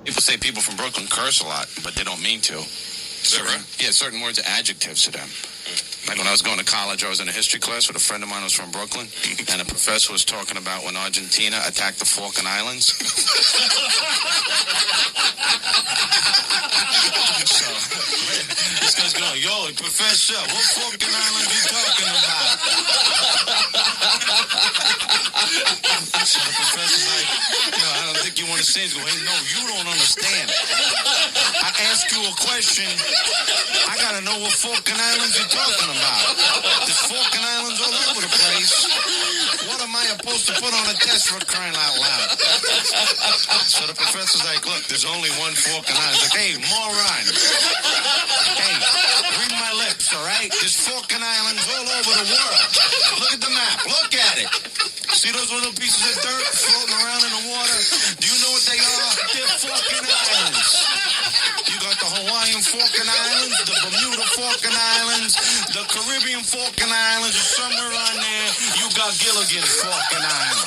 People say people from Brooklyn curse a lot, but they don't mean to. Certain words are adjectives to them. Like when I was going to college, I was in a history class with a friend of mine who was from Brooklyn, and the professor was talking about when Argentina attacked the Falkland Islands. So, this guy's going, yo, professor, what Falkland Islands you talking about? So the professor's like, I don't think you want to say it. He's going, hey, no, you don't understand. I ask you a question, I got to know what Falkland Islands you're talking about. There's Falkland Islands all over the place. What am I supposed to put on a test for crying out loud? So the professor's like, look, there's only one Falkland Island. He's like, hey, moron. Hey, read my lips, all right? There's Falkland Islands all over the world. Look at the map. Look at it. See those little pieces of dirt floating around in the water? Do you know what they are? They're Falkland Islands. You got the Hawaiian Falkland Islands, the Bermuda Falkland Islands, the Caribbean Falkland Islands, and somewhere on there, you got Gilligan's Falkland Islands.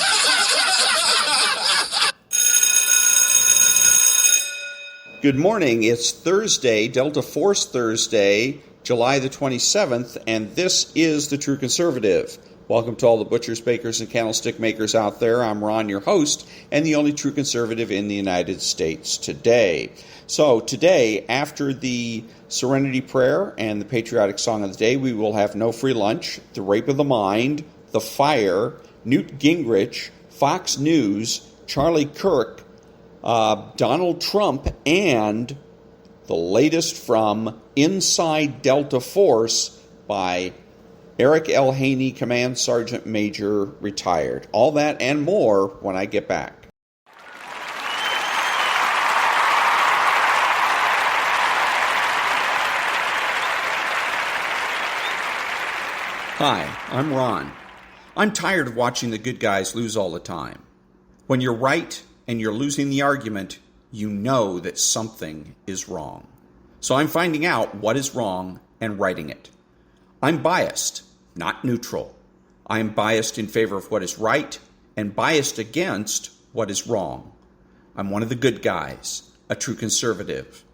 Good morning. It's Thursday, Delta Force Thursday, July the 27th, and this is The True Conservative. Welcome to all the butchers, bakers, and candlestick makers out there. I'm Ron, your host, and the only true conservative in the United States today. So today, after the Serenity Prayer and the patriotic song of the day, we will have no free lunch, the rape of the mind, the fire, Newt Gingrich, Fox News, Charlie-Kirk, Donald Trump, and the latest from Inside Delta Force by Eric-haney, Command Sergeant Major, retired. All that and more when I get back. Hi, I'm Ron. I'm tired of watching the good guys lose all the time. When you're right and you're losing the argument, you know that something is wrong. So I'm finding out what is wrong and righting it. I'm biased, not neutral. I am biased in favor of what is right and biased against what is wrong. I'm one of the good guys, a true conservative.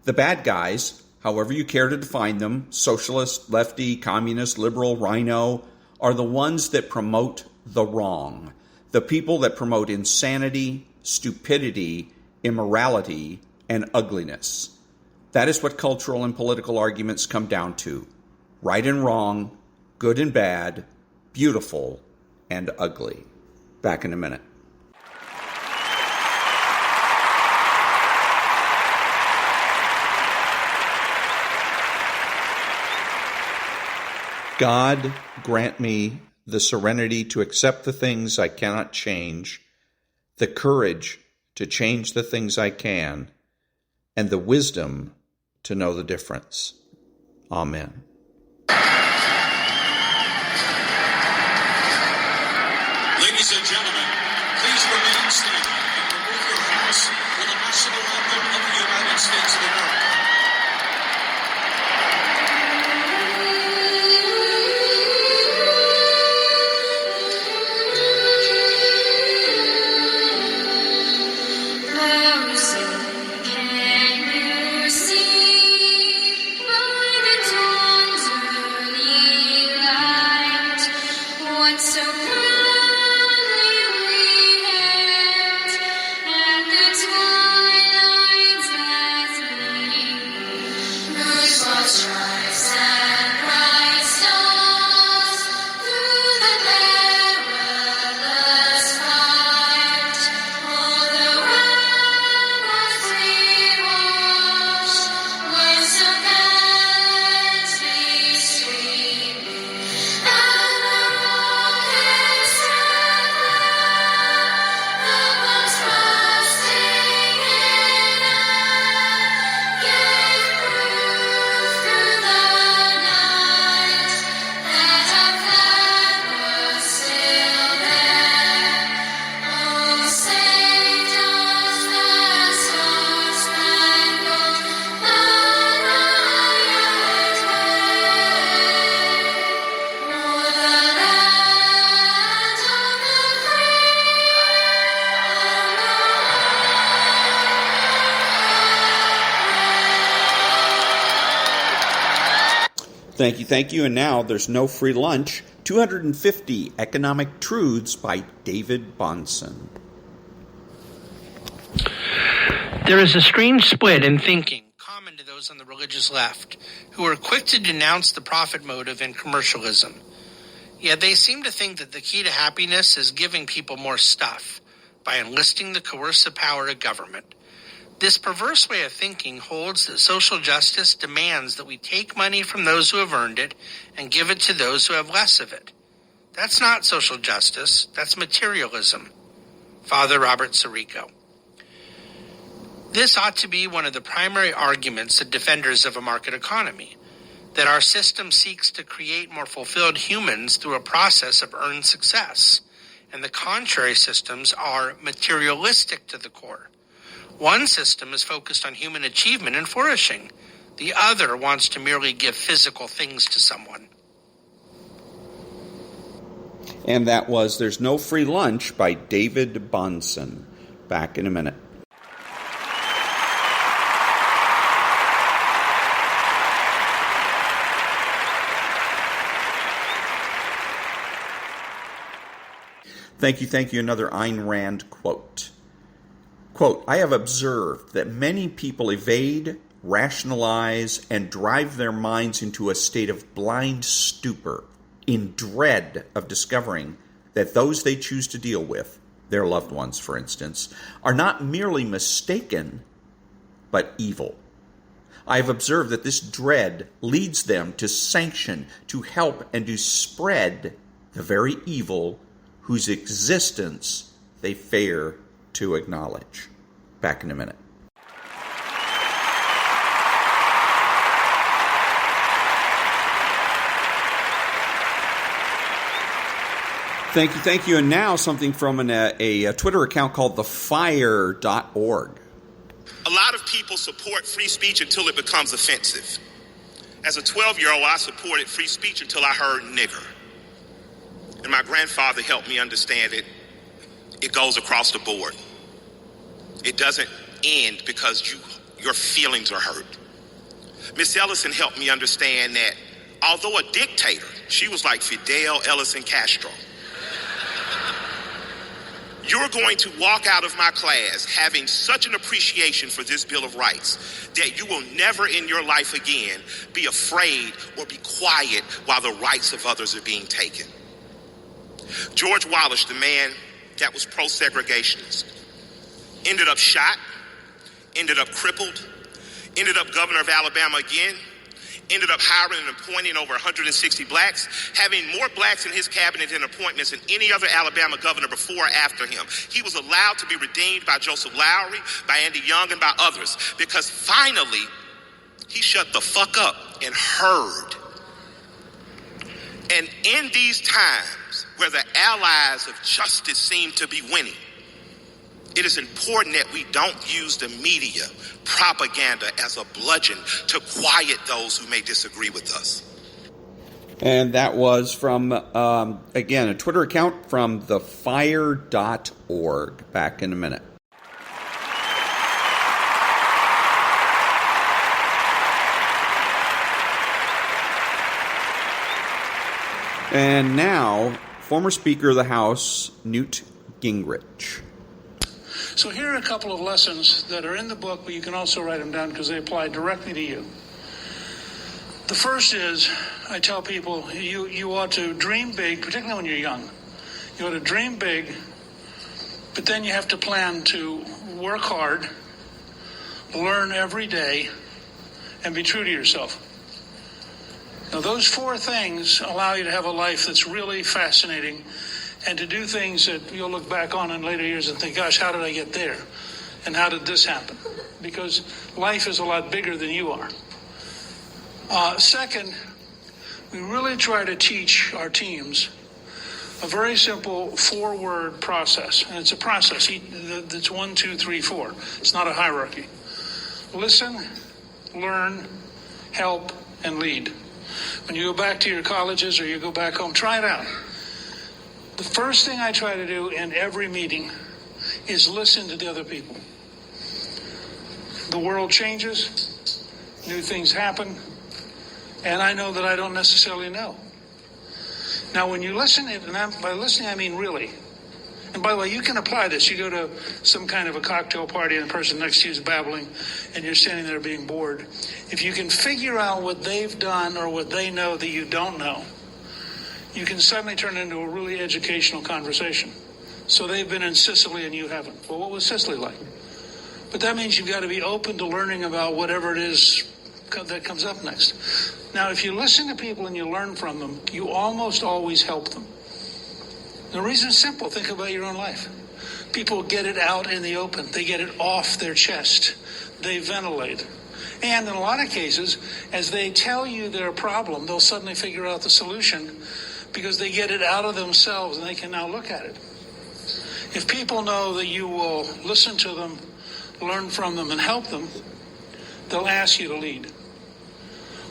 The bad guys, however you care to define them, socialist, lefty, communist, liberal, rhino, are the ones that promote the wrong. The people that promote insanity, stupidity, immorality, and ugliness. That is what cultural and political arguments come down to. Right and wrong, good and bad, beautiful and ugly. Back in a minute. God, grant me the serenity to accept the things I cannot change, the courage to change the things I can, and the wisdom to know the difference. Amen. Ladies and gentlemen, please remain standing and remove your hats for the national anthem of the United States of America. Can you see by the dawn's Thank you. And now there's no free lunch. 250 Economic Truths by David-Bahnsen. There is a strange split in thinking common to those on the religious left who are quick to denounce the profit motive and commercialism. Yet they seem to think that the key to happiness is giving people more stuff by enlisting the coercive power of government. This perverse way of thinking holds that social justice demands that we take money from those who have earned it and give it to those who have less of it. That's not social justice, that's materialism. Father Robert Sirico. This ought to be one of the primary arguments of defenders of a market economy, that our system seeks to create more fulfilled humans through a process of earned success, and the contrary systems are materialistic to the core. One system is focused on human achievement and flourishing. The other wants to merely give physical things to someone. And that was There's No Free Lunch by David-Bahnsen. Back in a minute. Thank you. Another Ayn Rand quote. Quote, I have observed that many people evade, rationalize, and drive their minds into a state of blind stupor in dread of discovering that those they choose to deal with, their loved ones, for instance, are not merely mistaken, but evil. I have observed that this dread leads them to sanction, to help, and to spread the very evil whose existence they fear to acknowledge. Back in a minute. Thank you. And now something from a Twitter account called thefire.org. A lot of people support free speech until it becomes offensive. As a 12-year-old, I supported free speech until I heard nigger. And my grandfather helped me understand it. It goes across the board. It doesn't end because your feelings are hurt. Miss Ellison helped me understand that although a dictator, she was like Fidel Ellison Castro. You're going to walk out of my class having such an appreciation for this Bill of Rights that you will never in your life again be afraid or be quiet while the rights of others are being taken. George Wallace, the man that was pro-segregationist, ended up shot, ended up crippled, ended up governor of Alabama again, ended up hiring and appointing over 160 blacks, having more blacks in his cabinet and appointments than any other Alabama governor before or after him. He was allowed to be redeemed by Joseph Lowry, by Andy Young, and by others, because finally he shut the fuck up and heard. And in these times where the allies of justice seem to be winning, it is important that we don't use the media propaganda as a bludgeon to quiet those who may disagree with us. And that was from, again, a Twitter account from thefire.org. Back in a minute. And now, former Speaker of the House, Newt Gingrich. So here are a couple of lessons that are in the book, but you can also write them down because they apply directly to you. The first is, I tell people, you ought to dream big, particularly when you're young. You ought to dream big, but then you have to plan to work hard, learn every day, and be true to yourself. Now, those four things allow you to have a life that's really fascinating and to do things that you'll look back on in later years and think, gosh, how did I get there? And how did this happen? Because life is a lot bigger than you are. Second, we really try to teach our teams a very simple 4-word process. And it's a process. It's 1, 2, 3, 4. It's not a hierarchy. Listen, learn, help, and lead. When you go back to your colleges or you go back home, try it out. The first thing I try to do in every meeting is listen to the other people. The world changes, new things happen, And I know that I don't necessarily know. Now, when you listen, and by listening I mean really. And by the way, you can apply this. You go to some kind of a cocktail party and the person next to you is babbling and you're standing there being bored. If you can figure out what they've done or what they know that you don't know, you can suddenly turn it into a really educational conversation. So they've been in Sicily and you haven't. Well, what was Sicily like? But that means you've got to be open to learning about whatever it is that comes up next. Now, if you listen to people and you learn from them, you almost always help them. The reason is simple. Think about your own life. People get it out in the open. They get it off their chest. They ventilate. And in a lot of cases, as they tell you their problem, they'll suddenly figure out the solution because they get it out of themselves and they can now look at it. If people know that you will listen to them, learn from them, and help them, they'll ask you to lead.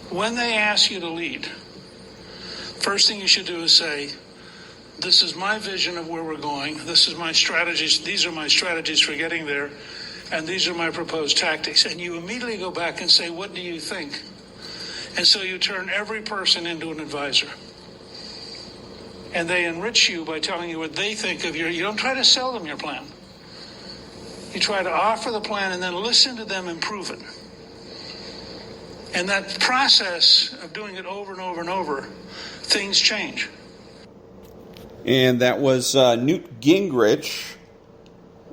When they ask you to lead, first thing you should do is say, this is my vision of where we're going. This is my strategies. These are my strategies for getting there. And these are my proposed tactics. And you immediately go back and say, what do you think? And so you turn every person into an advisor. And they enrich you by telling you what they think of you don't try to sell them your plan. You try to offer the plan and then listen to them improve it. And that process of doing it over and over and over, things change. And that was Newt Gingrich,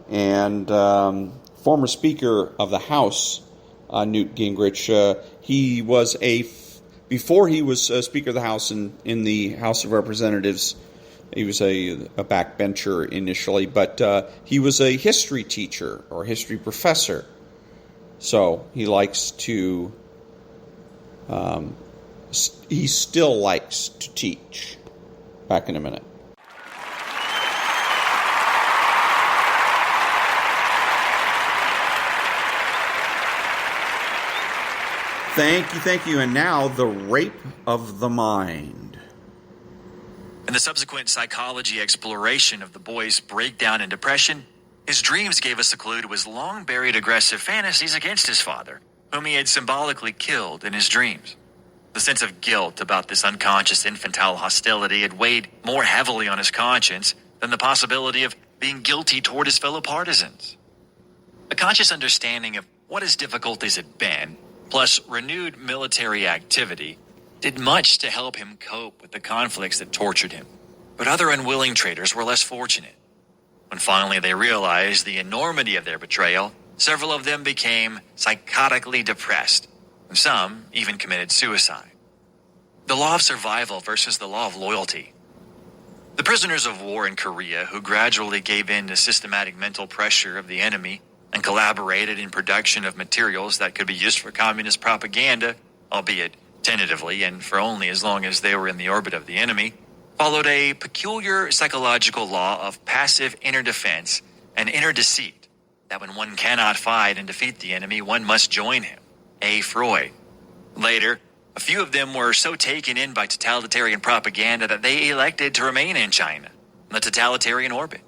and former Speaker of the House, Newt Gingrich. He was before he was Speaker of the House in the House of Representatives, he was a backbencher initially, but he was a history teacher or history professor. So he likes to, he still likes to teach. Back in a minute. Thank you. And now, the rape of the mind. In the subsequent psychology exploration of the boy's breakdown and depression, his dreams gave us a clue to his long-buried aggressive fantasies against his father, whom he had symbolically killed in his dreams. The sense of guilt about this unconscious infantile hostility had weighed more heavily on his conscience than the possibility of being guilty toward his fellow partisans. A conscious understanding of what his difficulties had been, plus renewed military activity, did much to help him cope with the conflicts that tortured him. But other unwilling traitors were less fortunate. When finally they realized the enormity of their betrayal, several of them became psychotically depressed, and some even committed suicide. The law of survival versus the law of loyalty. The prisoners of war in Korea who gradually gave in to systematic mental pressure of the enemy and collaborated in production of materials that could be used for communist propaganda, albeit tentatively and for only as long as they were in the orbit of the enemy, followed a peculiar psychological law of passive inner defense and inner deceit, that when one cannot fight and defeat the enemy, one must join him. A. Freud. Later, a few of them were so taken in by totalitarian propaganda that they elected to remain in China, in the totalitarian orbit.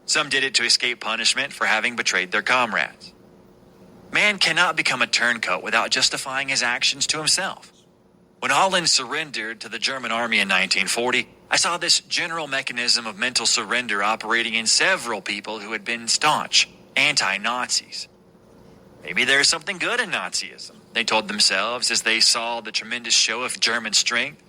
Some did it to escape punishment for having betrayed their comrades. Man cannot become a turncoat without justifying his actions to himself. When Holland surrendered to the German army in 1940, I saw this general mechanism of mental surrender operating in several people who had been staunch anti-Nazis. Maybe there's something good in Nazism, they told themselves as they saw the tremendous show of German strength.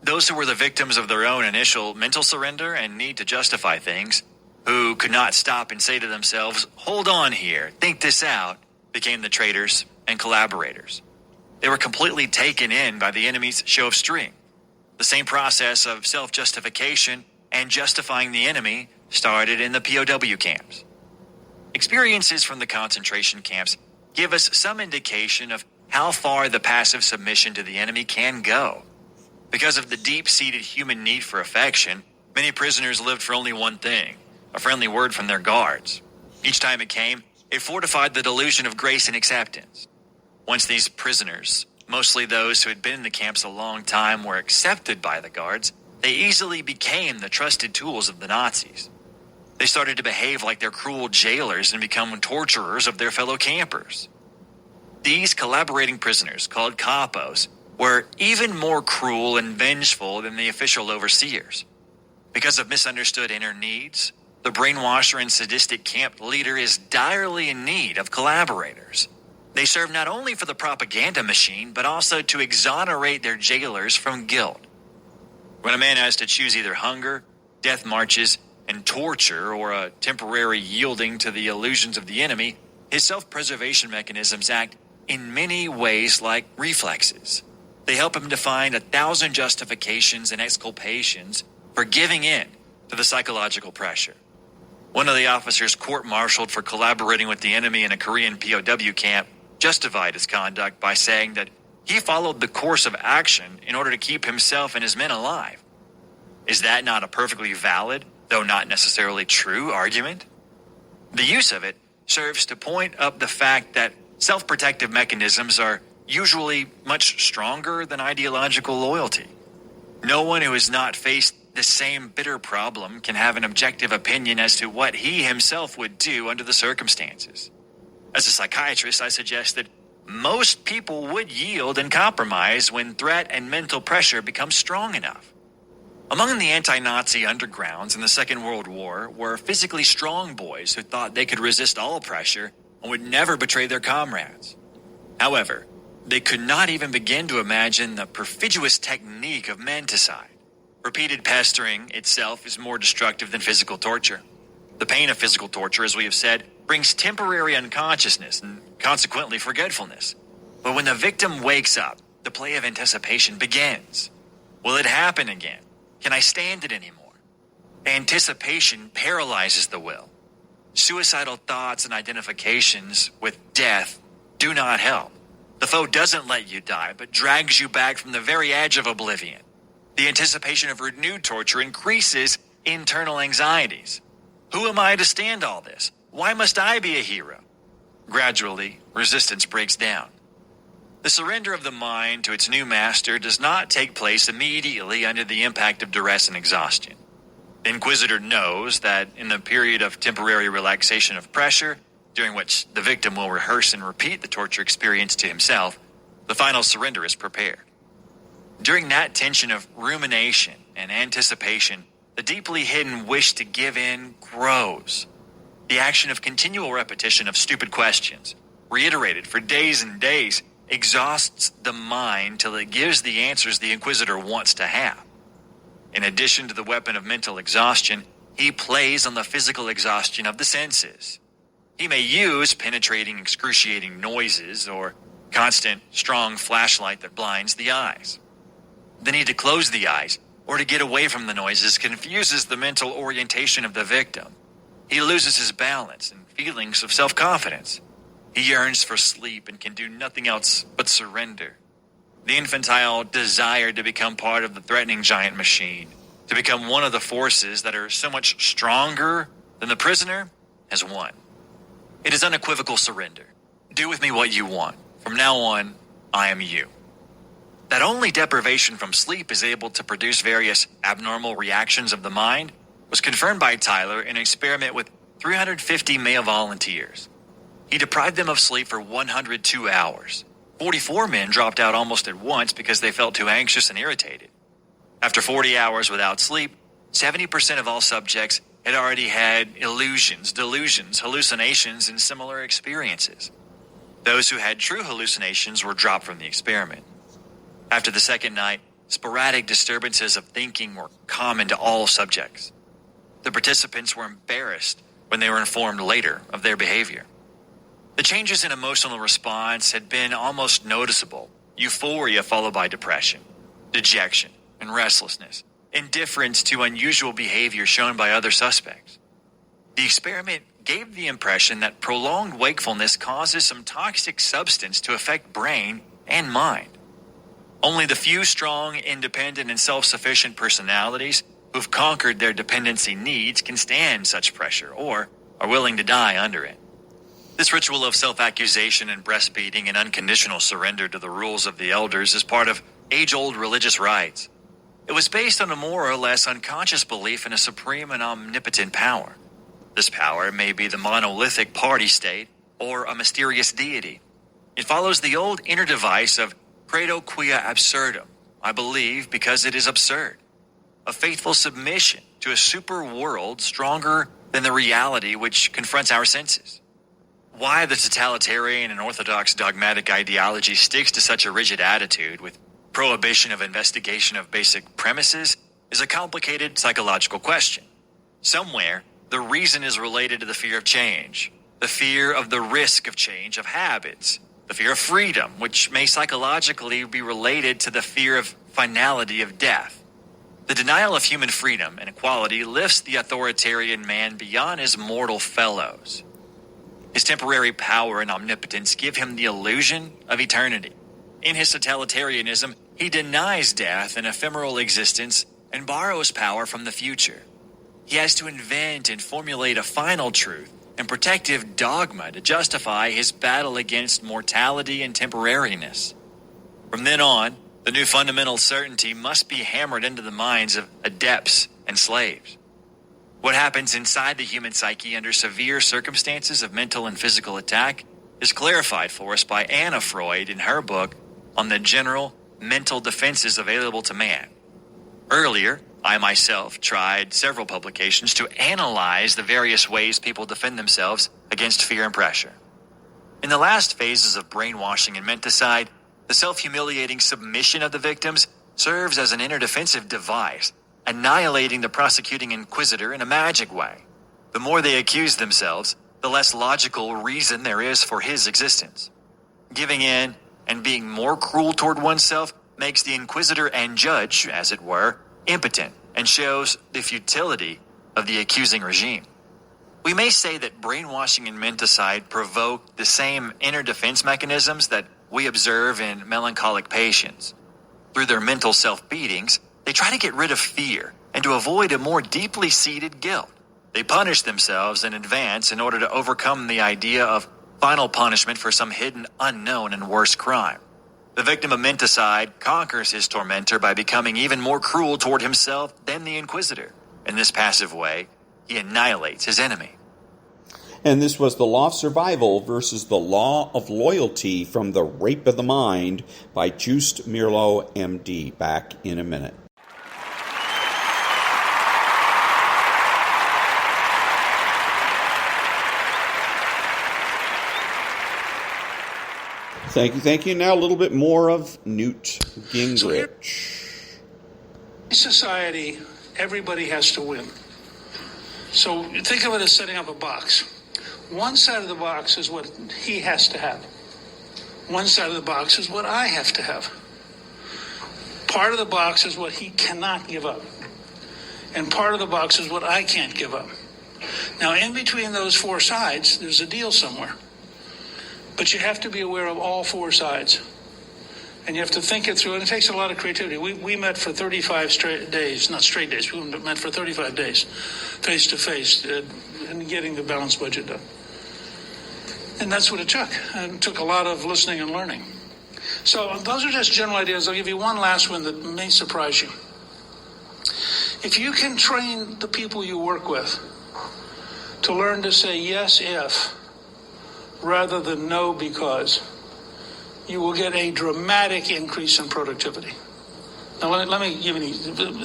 Those who were the victims of their own initial mental surrender and need to justify things, who could not stop and say to themselves, hold on here, think this out, became the traitors and collaborators. They were completely taken in by the enemy's show of strength. The same process of self-justification and justifying the enemy started in the POW camps. Experiences from the concentration camps give us some indication of how far the passive submission to the enemy can go. Because of the deep-seated human need for affection, many prisoners lived for only one thing: a friendly word from their guards. Each time it came, it fortified the delusion of grace and acceptance. Once these prisoners, mostly those who had been in the camps a long time, were accepted by the guards, they easily became the trusted tools of the Nazis. They started to behave like their cruel jailers and become torturers of their fellow campers. These collaborating prisoners, called capos, were even more cruel and vengeful than the official overseers. Because of misunderstood inner needs, the brainwasher and sadistic camp leader is direly in need of collaborators. They serve not only for the propaganda machine, but also to exonerate their jailers from guilt. When a man has to choose either hunger, death marches, and torture, or a temporary yielding to the illusions of the enemy, his self-preservation mechanisms act in many ways like reflexes. They help him to find 1,000 justifications and exculpations for giving in to the psychological pressure. One of the officers court-martialed for collaborating with the enemy in a Korean POW camp justified his conduct by saying that he followed the course of action in order to keep himself and his men alive. Is that not a perfectly valid, though not necessarily true, argument? The use of it serves to point up the fact that self-protective mechanisms are usually much stronger than ideological loyalty. No one who has not faced the same bitter problem can have an objective opinion as to what he himself would do under the circumstances. As a psychiatrist, I suggest that most people would yield and compromise when threat and mental pressure become strong enough. Among the anti-Nazi undergrounds in the Second World War were physically strong boys who thought they could resist all pressure and would never betray their comrades. However, they could not even begin to imagine the perfidious technique of menticide. Repeated pestering itself is more destructive than physical torture. The pain of physical torture, as we have said, brings temporary unconsciousness and consequently forgetfulness. But when the victim wakes up, the play of anticipation begins. Will it happen again? Can I stand it anymore? Anticipation paralyzes the will. Suicidal thoughts and identifications with death do not help. The foe doesn't let you die, but drags you back from the very edge of oblivion. The anticipation of renewed torture increases internal anxieties. Who am I to stand all this? Why must I be a hero? Gradually, resistance breaks down. The surrender of the mind to its new master does not take place immediately under the impact of duress and exhaustion. The inquisitor knows that in the period of temporary relaxation of pressure, during which the victim will rehearse and repeat the torture experience to himself, the final surrender is prepared. During that tension of rumination and anticipation, the deeply hidden wish to give in grows. The action of continual repetition of stupid questions, reiterated for days and days, exhausts the mind till it gives the answers the inquisitor wants to have. In addition to the weapon of mental exhaustion, he plays on the physical exhaustion of the senses. He may use penetrating, excruciating noises or constant, strong flashlight that blinds the eyes. The need to close the eyes or to get away from the noises confuses the mental orientation of the victim. He loses his balance and feelings of self-confidence. He yearns for sleep and can do nothing else but surrender. The infantile desire to become part of the threatening giant machine, to become one of the forces that are so much stronger than the prisoner, has won. It is unequivocal surrender. Do with me what you want. From now on, I am you. That only deprivation from sleep is able to produce various abnormal reactions of the mind was confirmed by Tyler in an experiment with 350 male volunteers. He deprived them of sleep for 102 hours. 44 men dropped out almost at once because they felt too anxious and irritated. After 40 hours without sleep, 70% of all subjects had already had illusions, delusions, hallucinations, and similar experiences. Those who had true hallucinations were dropped from the experiment. After the second night, sporadic disturbances of thinking were common to all subjects. The participants were embarrassed when they were informed later of their behavior. The changes in emotional response had been almost noticeable. Euphoria followed by depression, dejection, and restlessness, indifference to unusual behavior shown by other suspects. The experiment gave the impression that prolonged wakefulness causes some toxic substance to affect brain and mind. Only the few strong, independent, and self-sufficient personalities who've conquered their dependency needs can stand such pressure or are willing to die under it. This ritual of self-accusation and breastfeeding and unconditional surrender to the rules of the elders is part of age-old religious rites. It was based on a more or less unconscious belief in a supreme and omnipotent power. This power may be the monolithic party state or a mysterious deity. It follows the old inner device of credo quia absurdum, I believe because it is absurd. A faithful submission to a super world stronger than the reality which confronts our senses. Why the totalitarian and orthodox dogmatic ideology sticks to such a rigid attitude with prohibition of investigation of basic premises is a complicated psychological question. Somewhere, the reason is related to the fear of change, the fear of the risk of change of habits, the fear of freedom, which may psychologically be related to the fear of finality of death. The denial of human freedom and equality lifts the authoritarian man beyond his mortal fellows. His temporary power and omnipotence give him the illusion of eternity. In his totalitarianism, he denies death and ephemeral existence and borrows power from the future. He has to invent and formulate a final truth and protective dogma to justify his battle against mortality and temporariness. From then on, the new fundamental certainty must be hammered into the minds of adepts and slaves. What happens inside the human psyche under severe circumstances of mental and physical attack is clarified for us by Anna Freud in her book on the general mental defenses available to man. Earlier, I myself tried several publications to analyze the various ways people defend themselves against fear and pressure. In the last phases of brainwashing and menticide, the self-humiliating submission of the victims serves as an inner defensive device, annihilating the prosecuting inquisitor in a magic way. The more they accuse themselves, the less logical reason there is for his existence. Giving in and being more cruel toward oneself makes the inquisitor and judge, as it were, impotent and shows the futility of the accusing regime. We may say that brainwashing and menticide provoke the same inner defense mechanisms that we observe in melancholic patients. Through their mental self-beatings, they try to get rid of fear and to avoid a more deeply seated guilt. They punish themselves in advance in order to overcome the idea of final punishment for some hidden, unknown, and worse crime. The victim of menticide conquers his tormentor by becoming even more cruel toward himself than the inquisitor. In this passive way, he annihilates his enemy. And this was The Law of Survival versus The Law of Loyalty from The Rape of the Mind by Joost-meerlo, MD. Back in a minute. Thank you. Now a little bit more of Newt Gingrich. In society, everybody has to win. So think of it as setting up a box. One side of the box is what he has to have. One side of the box is what I have to have. Part of the box is what he cannot give up. And part of the box is what I can't give up. Now, in between those four sides, there's a deal somewhere. But you have to be aware of all four sides. And you have to think it through, and it takes a lot of creativity. We met for 35 straight days, not straight days, we met for 35 days, face-to-face, and getting the balanced budget done. And that's what it took. And it took a lot of listening and learning. So those are just general ideas. I'll give you one last one that may surprise you. If you can train the people you work with to learn to say yes if rather than no because, you will get a dramatic increase in productivity. Now let me give you,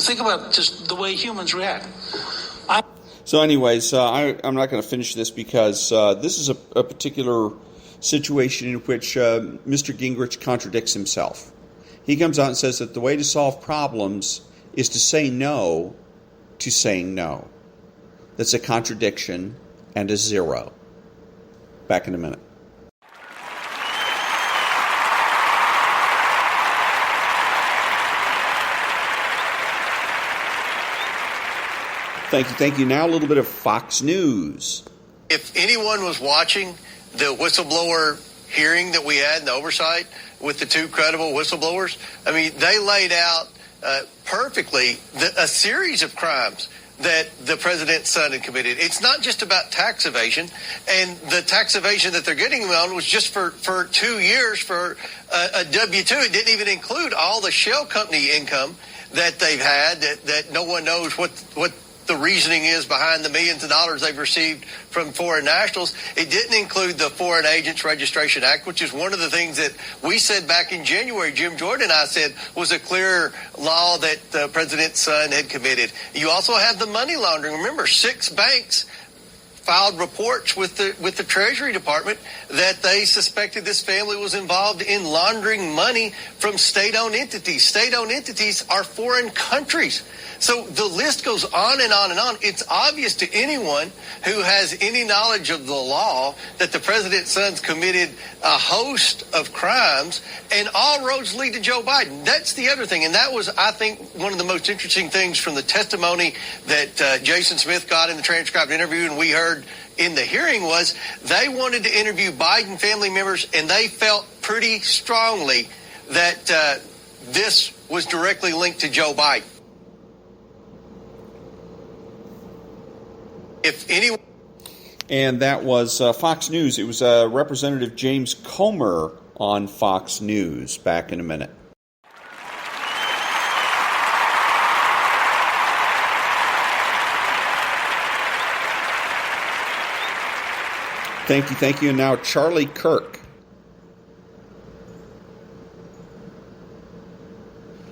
think about just the way humans react. So anyways, I'm not going to finish this because this is a particular situation in which Mr. Gingrich contradicts himself. He comes out and says that the way to solve problems is to say no to saying no. That's a contradiction and a zero. Back in a minute. Thank you. Now a little bit of Fox News. If anyone was watching the whistleblower hearing that we had in the oversight with the two credible whistleblowers, I mean, they laid out perfectly a series of crimes that the president's son had committed. It's not just about tax evasion, and the tax evasion that they're getting him on was just for 2 years for a W-2. It didn't even include all the shell company income that they've had that no one knows what the reasoning is behind the millions of dollars they've received from foreign nationals. It didn't include the Foreign Agents Registration Act, which is one of the things that we said back in January, Jim Jordan and I said was a clear law that the president's son had committed. You also have the money laundering. Remember, 6 banks filed reports with the Treasury Department that they suspected this family was involved in laundering money from state-owned entities. State-owned entities are foreign countries. So the list goes on and on and on. It's obvious to anyone who has any knowledge of the law that the president's son's committed a host of crimes, and all roads lead to Joe Biden. That's the other thing, and that was, I think, one of the most interesting things from the testimony that Jason Smith got in the transcribed interview and we heard in the hearing was they wanted to interview Biden family members, and they felt pretty strongly that this was directly linked to Joe Biden. If anyone... And that was Fox News. It was Representative James Comer on Fox News. Back in a minute. Thank you. And now Charlie-Kirk.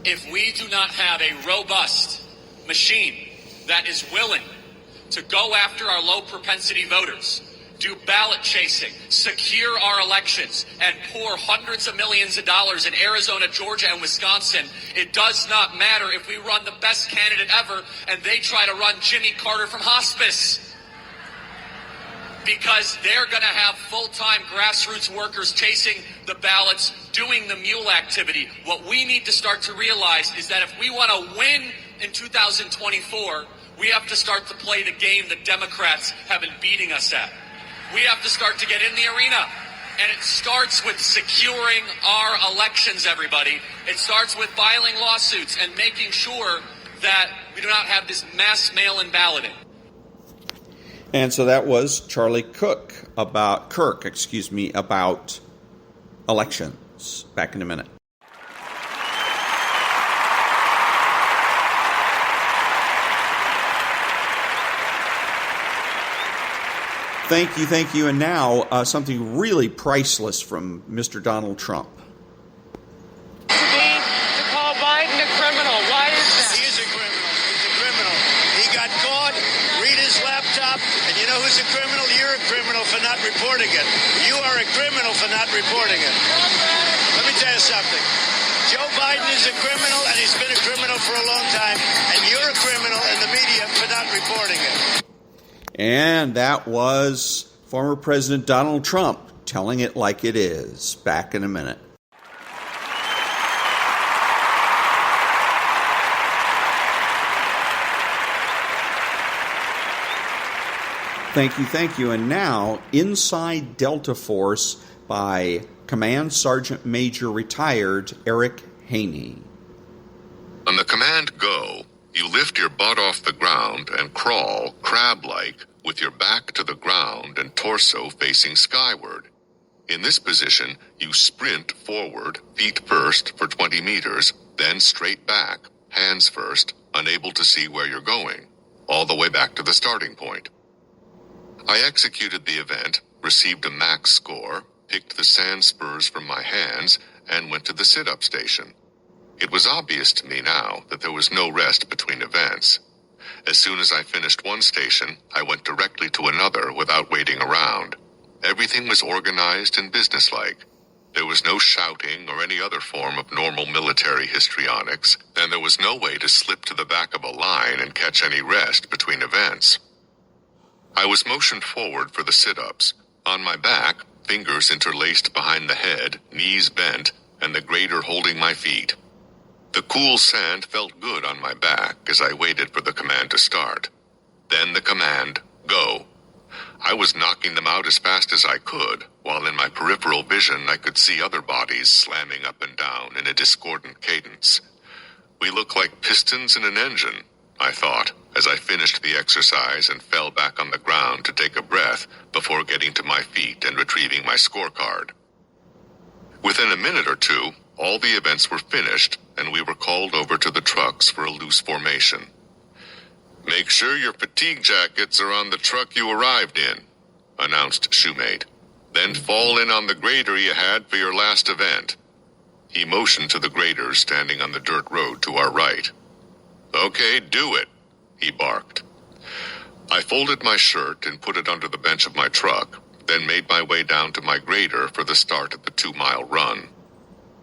If we do not have a robust machine that is willing to go after our low propensity voters, do ballot chasing, secure our elections, and pour hundreds of millions of dollars in Arizona, Georgia, and Wisconsin, it does not matter if we run the best candidate ever and they try to run Jimmy Carter from hospice. Because they're going to have full-time grassroots workers chasing the ballots, doing the mule activity. What we need to start to realize is that if we want to win in 2024, we have to start to play the game the Democrats have been beating us at. We have to start to get in the arena. And it starts with securing our elections, everybody. It starts with filing lawsuits and making sure that we do not have this mass mail-in balloting. And so that was Charlie-Kirk about elections. Back in a minute. Thank you. And now something really priceless from Mr. Donald Trump. To call Biden a criminal. Why is that? He is a criminal. He's a criminal. He got caught. Read his laptop. And you know who's a criminal? You're a criminal for not reporting it. You are a criminal for not reporting it. Let me tell you something. Joe Biden is a criminal, and he's been a criminal for a long time. And you're a criminal in the media for not reporting it. And that was former President Donald Trump telling it like it is. Back in a minute. Thank you. And now, Inside Delta Force by Command Sergeant Major retired Eric-Haney. On the command go, you lift your butt off the ground and crawl, crab-like, with your back to the ground and torso facing skyward. In this position, you sprint forward, feet first for 20 meters, then straight back, hands first, unable to see where you're going, all the way back to the starting point. I executed the event, received a max score, picked the sand spurs from my hands, and went to the sit-up station. It was obvious to me now that there was no rest between events. As soon as I finished one station, I went directly to another without waiting around. Everything was organized and businesslike. There was no shouting or any other form of normal military histrionics, and there was no way to slip to the back of a line and catch any rest between events. I was motioned forward for the sit-ups. On my back, fingers interlaced behind the head, knees bent, and the grader holding my feet. The cool sand felt good on my back as I waited for the command to start. Then the command, go. I was knocking them out as fast as I could, while in my peripheral vision I could see other bodies slamming up and down in a discordant cadence. We look like pistons in an engine, I thought, as I finished the exercise and fell back on the ground to take a breath before getting to my feet and retrieving my scorecard. Within a minute or two, all the events were finished, and we were called over to the trucks for a loose formation. "Make sure your fatigue jackets are on the truck you arrived in," announced Shoemate. "Then fall in on the grader you had for your last event." He motioned to the graders standing on the dirt road to our right. "Okay, do it," he barked. I folded my shirt and put it under the bench of my truck, then made my way down to my grader for the start of the 2-mile run.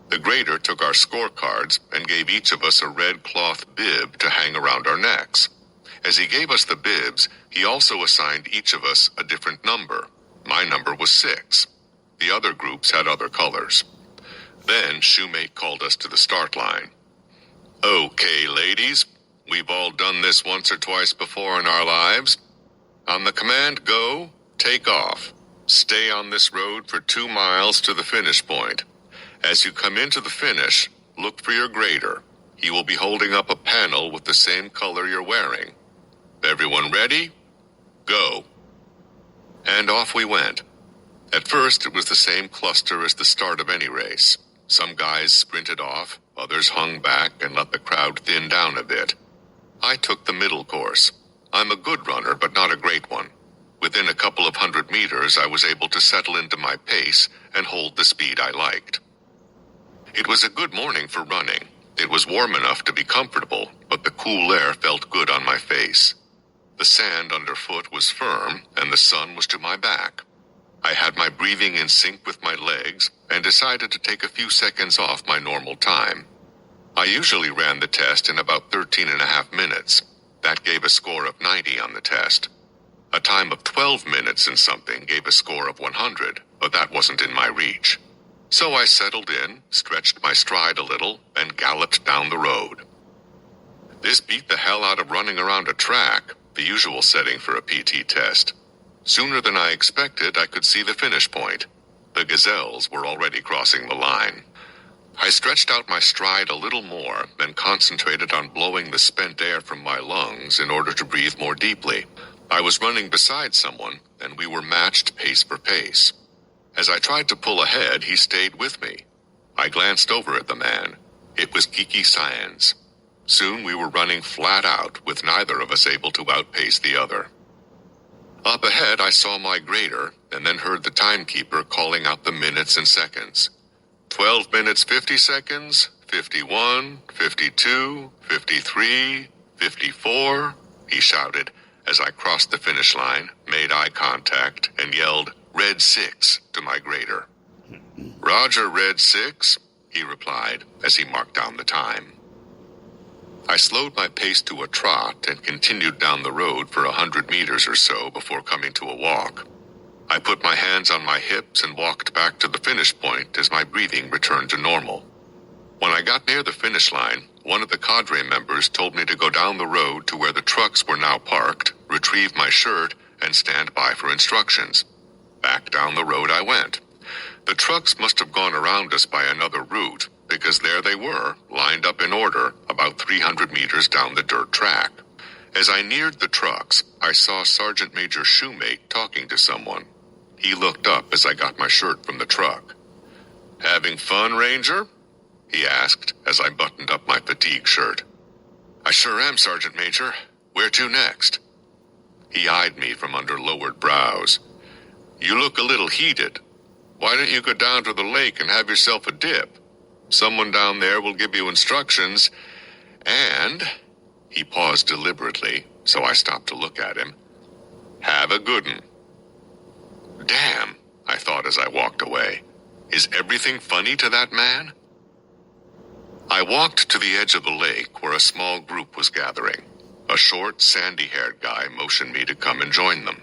The grader took our scorecards and gave each of us a red cloth bib to hang around our necks. As he gave us the bibs, he also assigned each of us a different number. My number was 6. The other groups had other colors. Then Shoemate called us to the start line. "Okay, ladies, we've all done this once or twice before in our lives. On the command go, take off. Stay on this road for 2 miles to the finish point. As you come into the finish, look for your grader. He will be holding up a panel with the same color you're wearing. Everyone ready? Go." And off we went. At first, it was the same cluster as the start of any race. Some guys sprinted off, others hung back and let the crowd thin down a bit. I took the middle course. I'm a good runner, but not a great one. Within a couple of 100 meters, I was able to settle into my pace and hold the speed I liked. It was a good morning for running. It was warm enough to be comfortable, but the cool air felt good on my face. The sand underfoot was firm, and the sun was to my back. I had my breathing in sync with my legs, and decided to take a few seconds off my normal time. I usually ran the test in about 13.5 minutes. That gave a score of 90 on the test. A time of 12 minutes and something gave a score of 100, but that wasn't in my reach. So I settled in, stretched my stride a little, and galloped down the road. This beat the hell out of running around a track, the usual setting for a PT test. Sooner than I expected, I could see the finish point. The gazelles were already crossing the line. I stretched out my stride a little more, then concentrated on blowing the spent air from my lungs in order to breathe more deeply. I was running beside someone, and we were matched pace for pace. As I tried to pull ahead, he stayed with me. I glanced over at the man. It was Kiki Sands. Soon we were running flat out, with neither of us able to outpace the other. Up ahead, I saw my grader, and then heard the timekeeper calling out the minutes and seconds. 12 minutes 50 seconds, 51, 52, 53, 54, he shouted as I crossed the finish line, made eye contact, and yelled, "Red 6, to my grader. "Roger, Red 6, he replied as he marked down the time. I slowed my pace to a trot and continued down the road for 100 meters or so before coming to a walk. I put my hands on my hips and walked back to the finish point as my breathing returned to normal. When I got near the finish line, one of the cadre members told me to go down the road to where the trucks were now parked, retrieve my shirt, and stand by for instructions. Back down the road I went. The trucks must have gone around us by another route, because there they were, lined up in order, about 300 meters down the dirt track. As I neared the trucks, I saw Sergeant Major Shoemate talking to someone. He looked up as I got my shirt from the truck. "Having fun, Ranger?" he asked as I buttoned up my fatigue shirt. "I sure am, Sergeant Major. Where to next?" He eyed me from under lowered brows. "You look a little heated. Why don't you go down to the lake and have yourself a dip? Someone down there will give you instructions, and..." He paused deliberately, so I stopped to look at him. "Have a good 'un." Damn, I thought as I walked away. Is everything funny to that man? I walked to the edge of the lake where a small group was gathering. A short, sandy-haired guy motioned me to come and join them.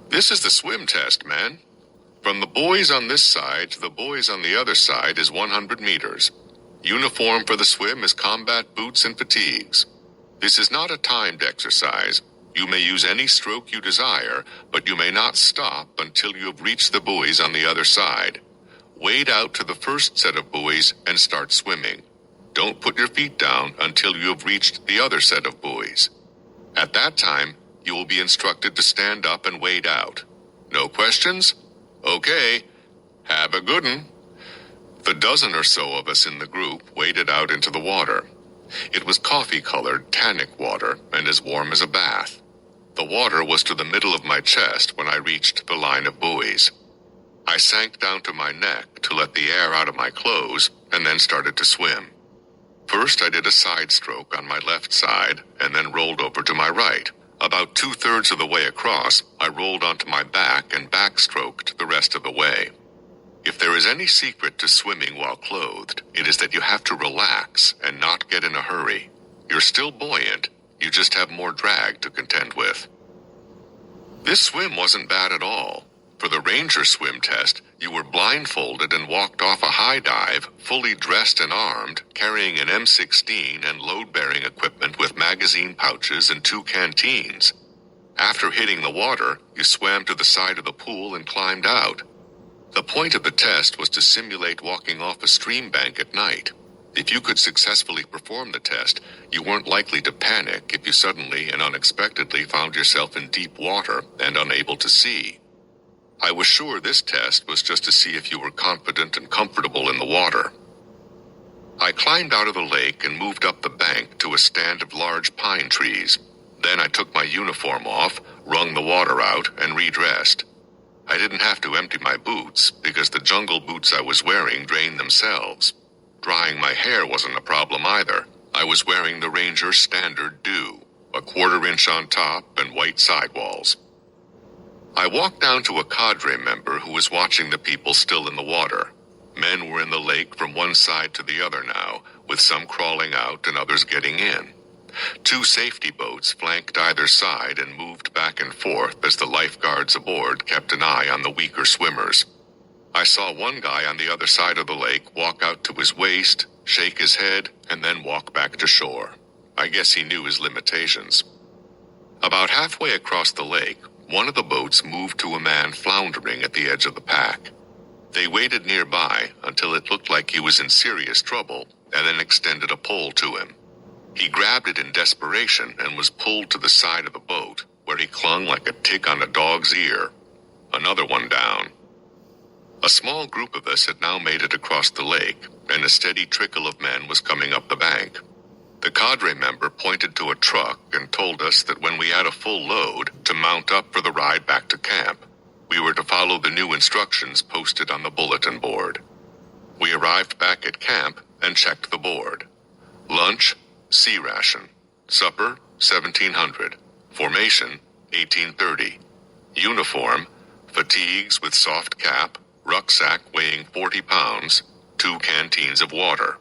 "This is the swim test, man. From the boys on this side to the boys on the other side is 100 meters. Uniform for the swim is combat boots and fatigues. This is not a timed exercise. You may use any stroke you desire, but you may not stop until you have reached the buoys on the other side. Wade out to the first set of buoys and start swimming. Don't put your feet down until you have reached the other set of buoys. At that time, you will be instructed to stand up and wade out. No questions? Okay. Have a good 'un." The dozen or so of us in the group waded out into the water. It was coffee-colored, tannic water and as warm as a bath. The water was to the middle of my chest when I reached the line of buoys. I sank down to my neck to let the air out of my clothes and then started to swim. First, I did a side stroke on my left side and then rolled over to my right. About 2/3 of the way across, I rolled onto my back and backstroked the rest of the way. If there is any secret to swimming while clothed, it is that you have to relax and not get in a hurry. You're still buoyant, you just have more drag to contend with. This swim wasn't bad at all. For the Ranger swim test, you were blindfolded and walked off a high dive, fully dressed and armed, carrying an M16 and load-bearing equipment with magazine pouches and 2 canteens. After hitting the water, you swam to the side of the pool and climbed out. The point of the test was to simulate walking off a stream bank at night. If you could successfully perform the test, you weren't likely to panic if you suddenly and unexpectedly found yourself in deep water and unable to see. I was sure this test was just to see if you were confident and comfortable in the water. I climbed out of the lake and moved up the bank to a stand of large pine trees. Then I took my uniform off, wrung the water out, and redressed. I didn't have to empty my boots because the jungle boots I was wearing drained themselves. Drying my hair wasn't a problem either. I was wearing the Ranger standard dew, a 1/4 inch on top and white sidewalls. I walked down to a cadre member who was watching the people still in the water. Men were in the lake from one side to the other now, with some crawling out and others getting in. 2 safety boats flanked either side and moved back and forth as the lifeguards aboard kept an eye on the weaker swimmers. I saw one guy on the other side of the lake walk out to his waist, shake his head, and then walk back to shore. I guess he knew his limitations. About halfway across the lake, one of the boats moved to a man floundering at the edge of the pack. They waited nearby until it looked like he was in serious trouble, and then extended a pole to him. He grabbed it in desperation and was pulled to the side of the boat, where he clung like a tick on a dog's ear. Another one down. A small group of us had now made it across the lake, and a steady trickle of men was coming up the bank. The cadre member pointed to a truck and told us that when we had a full load, to mount up for the ride back to camp. We were to follow the new instructions posted on the bulletin board. We arrived back at camp and checked the board. Lunch, sea ration. Supper, 1700. Formation, 1830. Uniform, fatigues with soft cap, rucksack weighing 40 pounds, 2 canteens of water.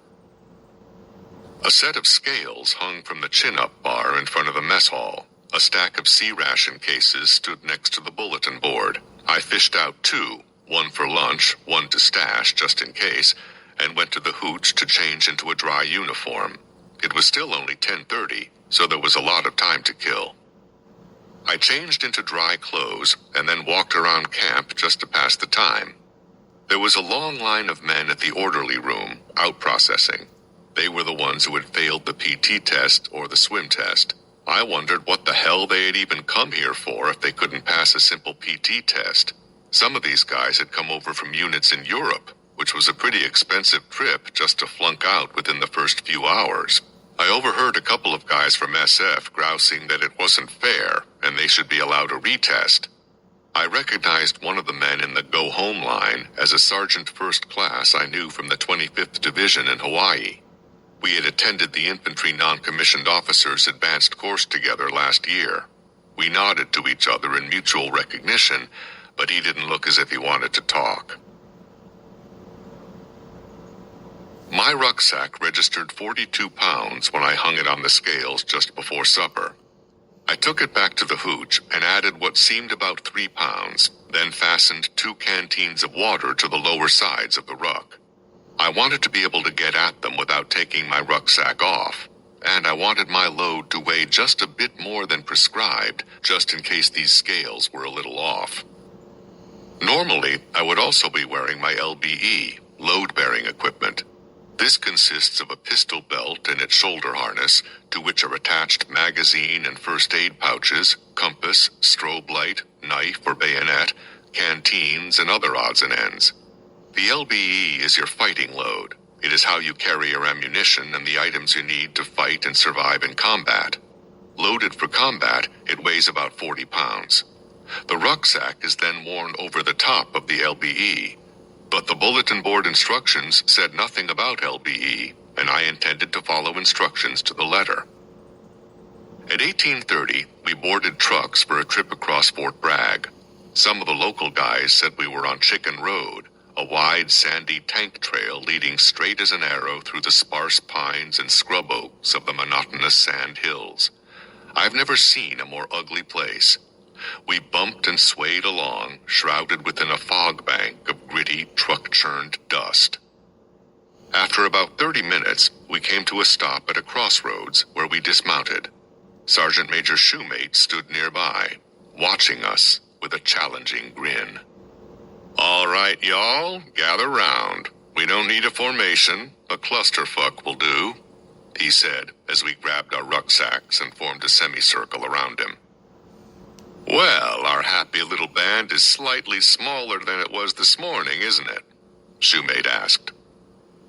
A set of scales hung from the chin-up bar in front of the mess hall. A stack of sea ration cases stood next to the bulletin board. I fished out 2, one for lunch, one to stash just in case, and went to the hooch to change into a dry uniform. It was still only 10:30, so there was a lot of time to kill. I changed into dry clothes and then walked around camp just to pass the time. There was a long line of men at the orderly room, out processing. They were the ones who had failed the PT test or the swim test. I wondered what the hell they had even come here for if they couldn't pass a simple PT test. Some of these guys had come over from units in Europe, which was a pretty expensive trip just to flunk out within the first few hours. I overheard a couple of guys from SF grousing that it wasn't fair and they should be allowed a retest. I recognized one of the men in the go-home line as a sergeant first class I knew from the 25th Division in Hawaii. We had attended the infantry non-commissioned officers' advanced course together last year. We nodded to each other in mutual recognition, but he didn't look as if he wanted to talk. My rucksack registered 42 pounds when I hung it on the scales just before supper. I took it back to the hooch and added what seemed about 3 pounds, then fastened 2 canteens of water to the lower sides of the ruck. I wanted to be able to get at them without taking my rucksack off, and I wanted my load to weigh just a bit more than prescribed, just in case these scales were a little off. Normally, I would also be wearing my LBE, load-bearing equipment. This consists of a pistol belt and its shoulder harness, to which are attached magazine and first aid pouches, compass, strobe light, knife or bayonet, canteens, and other odds and ends. The LBE is your fighting load. It is how you carry your ammunition and the items you need to fight and survive in combat. Loaded for combat, it weighs about 40 pounds. The rucksack is then worn over the top of the LBE. But the bulletin board instructions said nothing about LBE, and I intended to follow instructions to the letter. At 18:30, we boarded trucks for a trip across Fort Bragg. Some of the local guys said we were on Chicken Road, a wide sandy tank trail leading straight as an arrow through the sparse pines and scrub oaks of the monotonous sand hills. I've never seen a more ugly place. We bumped and swayed along, shrouded within a fog bank of gritty, truck-churned dust. After about 30 minutes, we came to a stop at a crossroads where we dismounted. Sergeant Major Shoemate stood nearby, watching us with a challenging grin. "All right, y'all, gather round. We don't need a formation. A clusterfuck will do," he said as we grabbed our rucksacks and formed a semicircle around him. "Well, our happy little band is slightly smaller than it was this morning, isn't it?" Shoemate asked.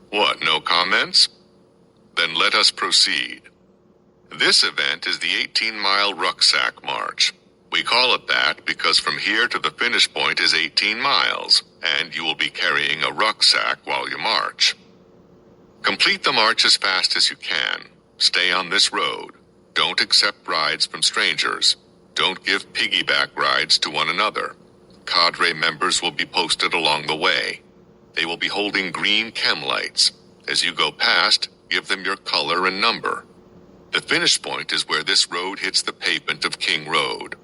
"What, no comments? Then let us proceed. This event is the 18-mile rucksack march. We call it that because from here to the finish point is 18 miles, and you will be carrying a rucksack while you march. Complete the march as fast as you can. Stay on this road. Don't accept rides from strangers. Don't give piggyback rides to one another. Cadre members will be posted along the way. They will be holding green chem lights. As you go past, give them your color and number. The finish point is where this road hits the pavement of King Road.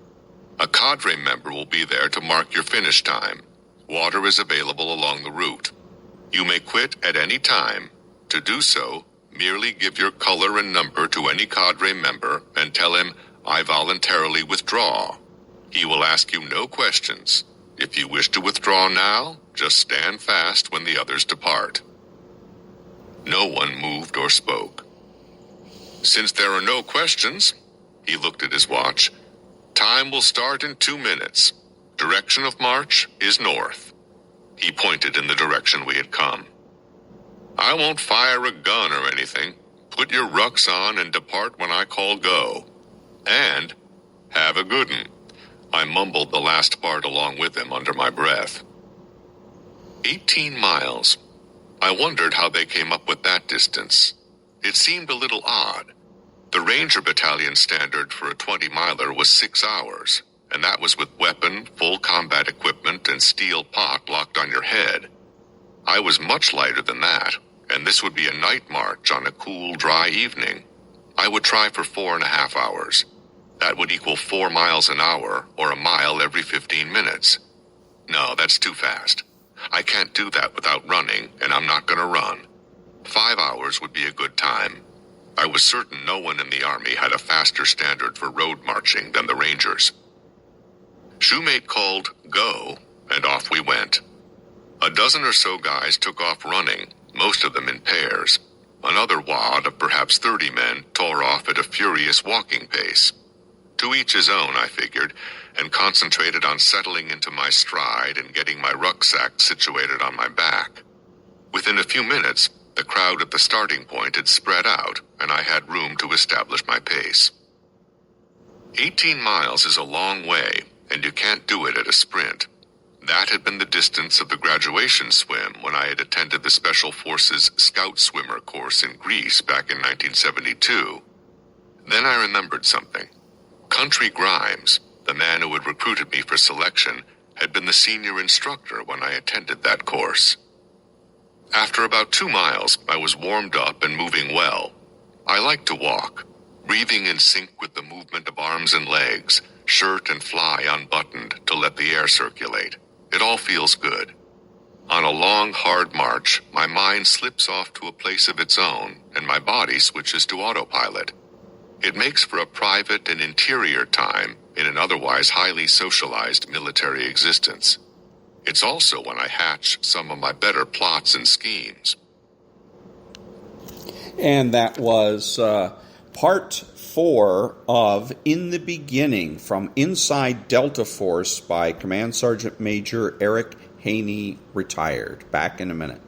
A cadre member will be there to mark your finish time. Water is available along the route. You may quit at any time. To do so, merely give your color and number to any cadre member and tell him, "I voluntarily withdraw." He will ask you no questions. If you wish to withdraw now, just stand fast when the others depart. No one moved or spoke. "Since there are no questions," he looked at his watch, "time will start in 2 minutes. Direction of march is north." He pointed in the direction we had come. "I won't fire a gun or anything. Put your rucks on and depart when I call go. And have a good 'un." I mumbled the last part along with him under my breath. 18 miles. I wondered how they came up with that distance. It seemed a little odd. The Ranger Battalion standard for a 20-miler was 6 hours, and that was with weapon, full combat equipment, and steel pot locked on your head. I was much lighter than that, and this would be a night march on a cool, dry evening. I would try for 4.5 hours. That would equal 4 miles an hour, or a mile every 15 minutes. No, that's too fast. I can't do that without running, and I'm not going to run. 5 hours would be a good time. I was certain no one in the Army had a faster standard for road marching than the Rangers. Shoemate called go, and off we went. A dozen or so guys took off running, most of them in pairs. Another wad of perhaps 30 men tore off at a furious walking pace. To each his own, I figured, and concentrated on settling into my stride and getting my rucksack situated on my back. Within a few minutes, the crowd at the starting point had spread out, and I had room to establish my pace. 18 miles is a long way, and you can't do it at a sprint. That had been the distance of the graduation swim when I had attended the Special Forces Scout Swimmer course in Greece back in 1972. Then I remembered something. Country Grimes, the man who had recruited me for selection, had been the senior instructor when I attended that course. After about 2 miles, I was warmed up and moving well. I like to walk, breathing in sync with the movement of arms and legs, shirt and fly unbuttoned to let the air circulate. It all feels good. On a long, hard march, my mind slips off to a place of its own, and my body switches to autopilot. It makes for a private and interior time in an otherwise highly socialized military existence. It's also when I hatch some of my better plots and schemes. And that was part 4 of In the Beginning from Inside Delta Force by Command Sergeant Major Eric-Haney, retired. Back in a minute.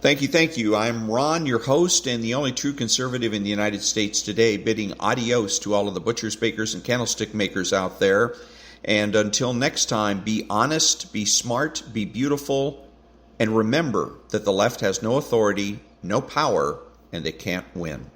Thank you. I'm Ron, your host and the only true conservative in the United States today, bidding adios to all of the butchers, bakers, and candlestick makers out there. And until next time, be honest, be smart, be beautiful, and remember that the left has no authority, no power, and they can't win.